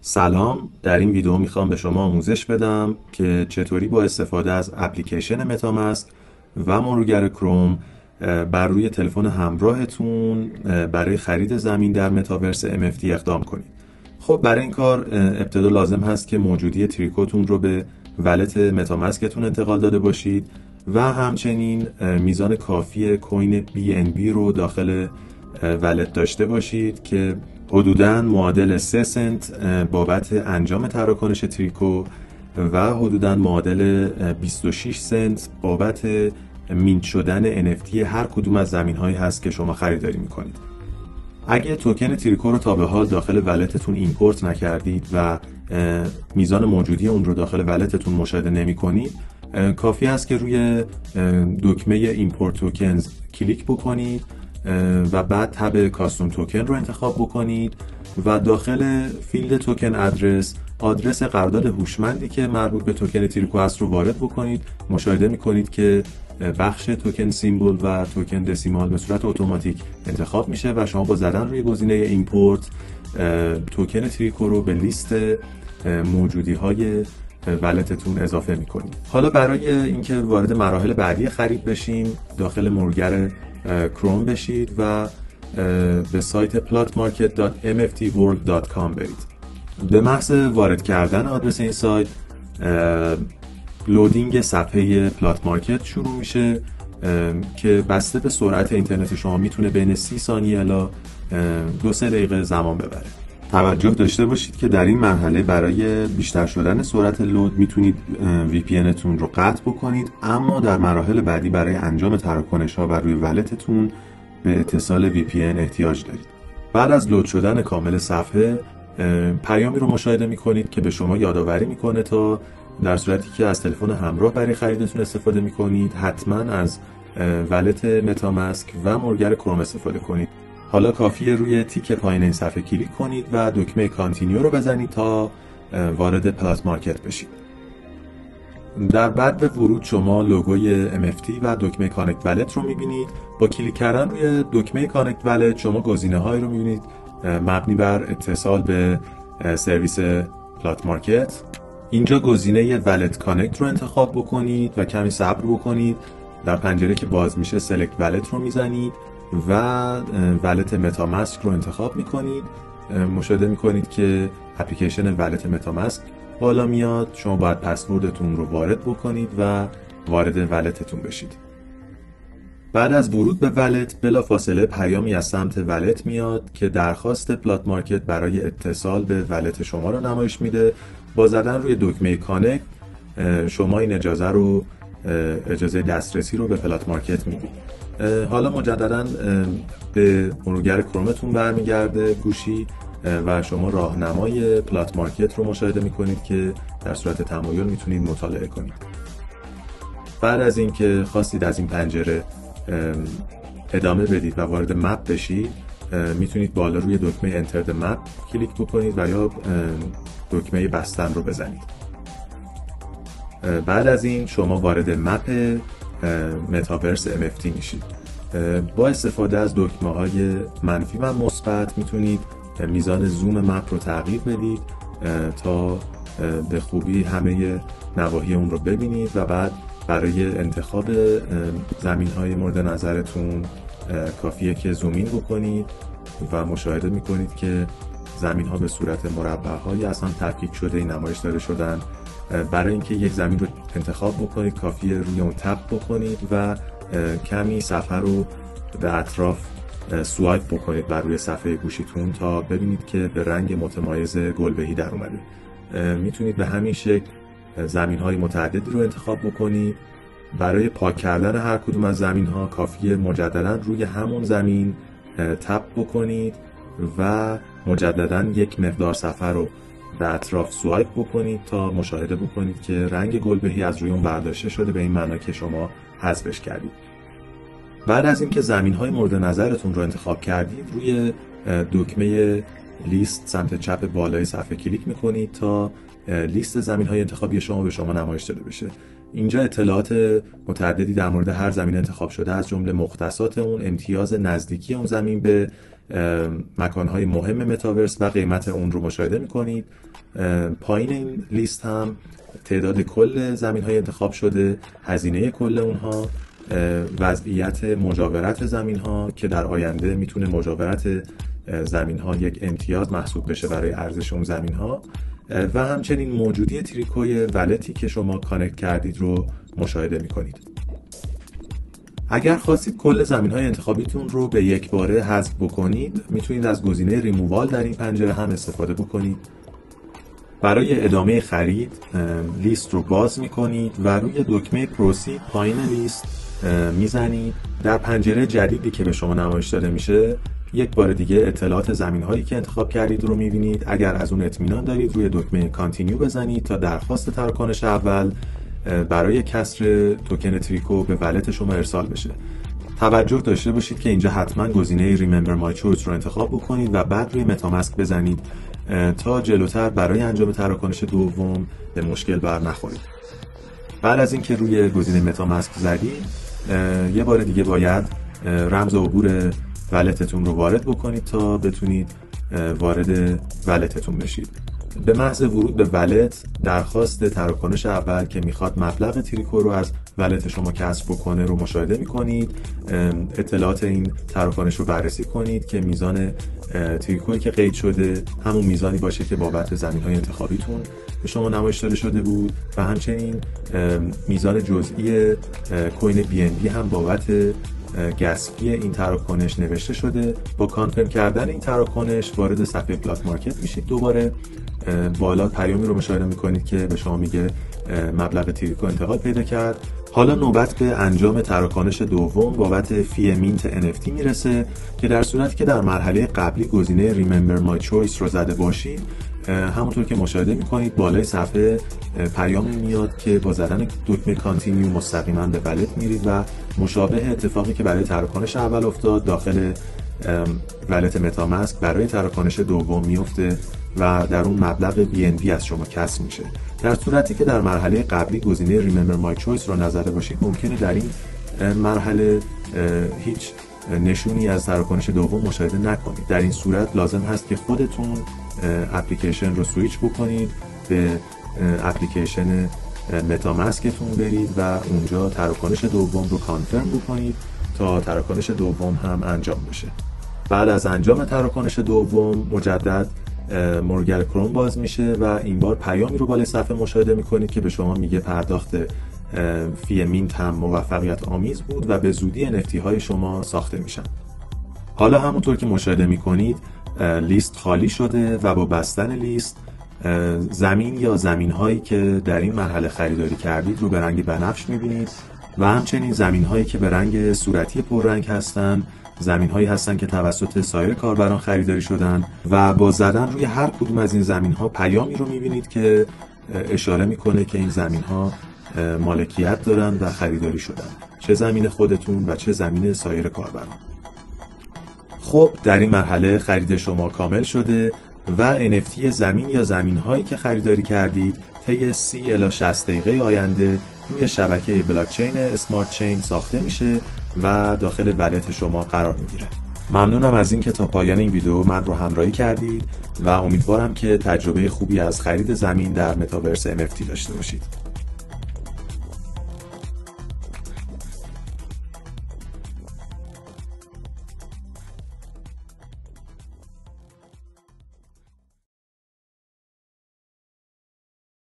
سلام. در این ویدیو میخوام به شما آموزش بدم که چطوری با استفاده از اپلیکیشن متاماسک و مرورگر کروم بر روی تلفن همراهتون برای خرید زمین در متاورس NFT اقدام کنید. خب برای این کار ابتدا لازم هست که موجودی تریکوتون رو به ولت متاماسکتون انتقال داده باشید و همچنین میزان کافی کوین BNB رو داخل ولت داشته باشید که حدوداً معادل 3 سنت بابت انجام تراکنش تریکو و حدوداً معادل 26 سنت بابت مینت شدن NFT هر کدوم از زمین هایی هست که شما خریداری میکنید. اگه توکن تریکو رو تا به حال داخل ولتتون ایمپورت نکردید و میزان موجودی اون رو داخل ولتتون مشاهده نمی کنید، کافی است که روی دکمه ایمپورت توکنز کلیک بکنید و بعد تب کاستوم توکن رو انتخاب بکنید و داخل فیلد توکن آدرس قرارداد هوشمندی که مربوط به توکن تریکو هست رو وارد بکنید. مشاهده میکنید که بخش توکن سیمبل و توکن دسیمال به صورت اتوماتیک انتخاب میشه و شما با زدن روی گزینه ایمپورت توکن تریکو رو به لیست موجودی های ولتتون اضافه میکنید. حالا برای اینکه وارد مراحل بعدی خرید بشیم، داخل مرورگر کروم بشید و به سایت plotmarket.mftworld.com برید. به محض وارد کردن آدرس این سایت، لودینگ صفحه پلات مارکت شروع میشه که بسته به سرعت اینترنت شما میتونه بین 30 ثانیه الی 2-3 دقیقه زمان ببره. توجه داشته باشید که در این مرحله برای بیشتر شدن سرعت لود میتونید VPN تون رو قطع بکنید، اما در مراحل بعدی برای انجام تراکنش ها بر روی ولتتون به اتصال VPN احتیاج دارید. بعد از لود شدن کامل صفحه، پیامی رو مشاهده میکنید که به شما یادآوری میکنه تا در صورتی که از تلفن همراه برای خریدتون استفاده میکنید حتما از ولت متاماسک و مرورگر کروم استفاده کنید. حالا کافیه روی تیک پایین این صفحه کلیک کنید و دکمه کانتینیو رو بزنید تا وارد پلات مارکت بشید. در بعد به ورود شما لوگوی MFT و دکمه کانکت ولت رو میبینید. با کلیک کردن روی دکمه کانکت ولت شما گزینه هایی رو میبینید مبنی بر اتصال به سرویس پلات مارکت. اینجا گزینه ولت کانکت رو انتخاب بکنید و کمی صبر بکنید. در پنجره که باز میشه سلکت ولت رو میزنید و ولت متاماسک رو انتخاب میکنید. مشاهده میکنید که اپلیکیشن ولت متاماسک بالا میاد. شما باید پسوردتون رو وارد بکنید و وارد ولتتون بشید. بعد از ورود به ولت بلافاصله پیامی از سمت ولت میاد که درخواست پلات مارکت برای اتصال به ولت شما رو نمایش میده. با زدن روی دکمه کانکت شما این اجازه دسترسی رو به پلات مارکت میدید. حالا مجددا به مرورگر کرومتون برمیگرده گوشی و شما راهنمای پلات مارکت رو مشاهده میکنید که در صورت تمایل میتونید مطالعه کنید. بعد از اینکه خواستید از این پنجره ادامه بدید و وارد مپ بشید، میتونید بالا روی دکمه انتر د مپ کلیک بکنید و یا دکمه بستن رو بزنید. بعد از این شما وارد مپ متاورس NFT میشید. با استفاده از دکمه های منفی و مثبت میتونید میزان زوم مپ رو تغییر بدید تا به خوبی همه نواحی اون رو ببینید و بعد برای انتخاب زمین های مورد نظرتون کافیه که زومین بکنید و مشاهده میکنید که زمین ها به صورت مربع های اصلا تفکیک شده این نمایش داده شدن. برای اینکه یک زمین رو انتخاب بکنید کافیه روی اون تپ بکنید و کمی صفحه رو به اطراف سوایپ بکنید بر روی صفحه گوشیتون تا ببینید که به رنگ متمایز گلبهی در اومده. میتونید به همین شکل زمین های متعددی رو انتخاب بکنید. برای پاک کردن هر کدوم از زمین ها کافیه مجددا روی همون زمین تپ بکنید و مجددا یک مقدار صفحه رو به اطراف سوایپ بکنید تا مشاهده بکنید که رنگ گلبهی از روی اون برداشته شده، به این معنی که شما حذفش کردید. بعد از اینکه زمین‌های مورد نظرتون رو انتخاب کردید، روی دکمه لیست سمت چپ بالای صفحه کلیک می‌کنید تا لیست زمین‌های انتخابی شما به شما نمایش داده بشه. اینجا اطلاعات متعددی در مورد هر زمین انتخاب شده از جمله مختصات اون، امتیاز نزدیکی اون زمین به مکانهای مهم متاورس و قیمت اون رو مشاهده میکنید. پایین این لیست هم تعداد کل زمین‌های انتخاب شده، هزینه کل اونها، وضعیت مجاورت زمین‌ها که در آینده میتونه مجاورت زمین‌ها یک امتیاز محسوب بشه برای ارزش اون زمین‌ها، و همچنین موجودی تریکوی ولتی که شما کانکت کردید رو مشاهده میکنید. اگر خواستید کل زمین‌های انتخابیتون رو به یک باره حذف بکنید، میتونید از گزینه ریمووال در این پنجره هم استفاده بکنید. برای ادامه خرید لیست رو باز میکنید و روی دکمه پروسید پایین لیست میزنید. در پنجره جدیدی که به شما نمایش داده میشه یک بار دیگه اطلاعات زمین‌هایی که انتخاب کردید رو میبینید. اگر از اون اطمینان دارید روی دکمه کانتینیو بزنید تا درخواست تراکنش اول برای کسر توکن تریکو به ولت شما ارسال بشه. توجه داشته باشید که اینجا حتما گزینه Remember My Choice رو انتخاب بکنید و بعد روی متاماسک بزنید تا جلوتر برای انجام تراکنش دوم به مشکل بر نخورید. بعد از اینکه روی گزینه متاماسک زدید، یه بار دیگه باید رمز عبور ولتتون رو وارد بکنید تا بتونید وارد ولتتون بشید. به محض ورود به ولت، درخواست تراکنش اول که میخواد مبلغ تریکو رو از ولت شما کسب بکنه رو مشاهده میکنید. اطلاعات این تراکنش رو بررسی کنید که میزان تریکویی که قید شده همون میزانی باشه که بابت زمین‌های انتخابیتون به شما نمایش داده شده بود و همچنین میزان جزئی کوین BNB هم بابت گسفی این تراکنش نوشته شده. با کانفرم کردن این تراکنش وارد صفحه پلات مارکت میشید. دوباره بالا پیامی رو مشاهده میکنید که به شما میگه مبلغ تریکو انتقال پیدا کرد. حالا نوبت به انجام تراکنش دوم بابت فی مینت NFT میرسه که در صورتی که در مرحله قبلی گزینه Remember My Choice رو زده باشید، همونطور که مشاهده میکنید بالای صفحه پیامی میاد که با زدن دکمه کانتینیو مستقیما به ولت میرید و مشابه اتفاقی که برای تراکنش اول افتاد داخل ولت متاماسک برای تراکنش دوم میفته و در اون مبلغ BNB از شما کسب میشه. در صورتی که در مرحله قبلی گزینه Remember My Choice رو نزده باشید، ممکنه در این مرحله هیچ نشونی از تراکنش دوم مشاهده نکنید. در این صورت لازم هست که خودتون اپلیکیشن رو سویچ بکنید، به اپلیکیشن متاماسکتون برید و اونجا تراکنش دوم رو کانفرم بکنید تا تراکنش دوم هم انجام بشه. بعد از انجام تراکنش دوم مجدد مورگل کروم باز میشه و این بار پیامی رو بالای صفحه مشاهده میکنید که به شما میگه پرداخت فی مینت هم موفقیت آمیز بود و به زودی NFT های شما ساخته میشن. حالا همونطور که مشاهده میکنید لیست خالی شده و با بستن لیست زمین یا زمین هایی که در این مرحله خریداری کردید رو به رنگ بنفش میبینید و همچنین زمین هایی که به رنگ صورتی پررنگ هستن زمین هایی هستن که توسط سایر کاربران خریداری شدن و با زدن روی هر کدوم از این زمین ها پیامی رو میبینید که اشاره میکنه که این زمین ها مالکیت دارن و خریداری شدن، چه زمین خودتون و چه زمین سایر کاربران. خب در این مرحله خرید شما کامل شده و NFT زمین یا زمین هایی که خریداری کردید طی 30 الی 60 دقیقه آینده روی شبکه بلاکچین اسمارت چین ساخته میشه و داخل ولت شما قرار میگیره. ممنونم از اینکه تا پایان این ویدیو من رو همراهی کردید و امیدوارم که تجربه خوبی از خرید زمین در متاورس NFT داشته باشید.